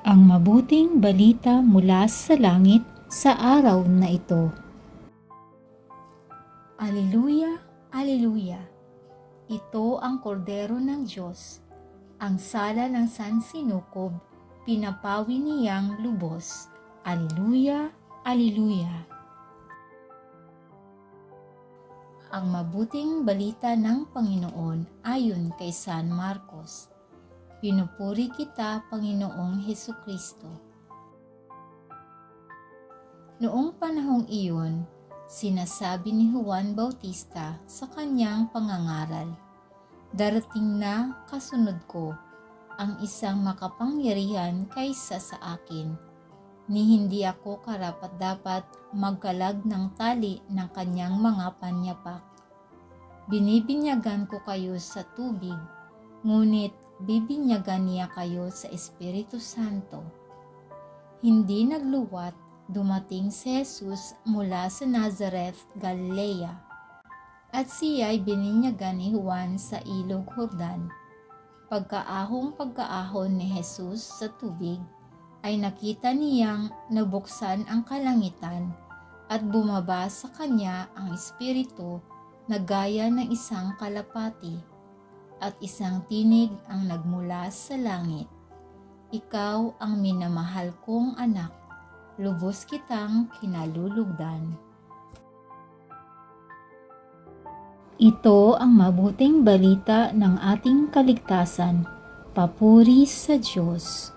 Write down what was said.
Ang mabuting balita mula sa langit sa araw na ito. Alleluia, Alleluia! Ito ang kordero ng Diyos, ang sala ng sansinukob, pinapawi niyang lubos. Alleluia, Alleluia! Ang mabuting balita ng Panginoon ayon kay San Marcos. Pinupuri kita, Panginoong Hesukristo. Noong panahong iyon, sinasabi ni Juan Bautista sa kanyang pangangaral, "Darating na kasunod ko ang isang makapangyarihan kaysa sa akin, ni hindi ako karapat-dapat magkalag ng tali ng kanyang mga panyapak. Binibinyagan ko kayo sa tubig, ngunit bibinyagan niya kayo sa Espiritu Santo." Hindi nagluwat, dumating si Jesus mula sa Nazareth, Galilea, at siya'y bininyagan ni Juan sa ilog Jordan. Pagkaahon ni Jesus sa tubig, ay nakita niyang nabuksan ang kalangitan at bumaba sa kanya ang Espiritu na gaya ng isang kalapati, at isang tinig ang nagmula sa langit. "Ikaw ang minamahal kong anak, lubos kitang kinalulugdan." Ito ang mabuting balita ng ating kaligtasan. Papuri sa Diyos.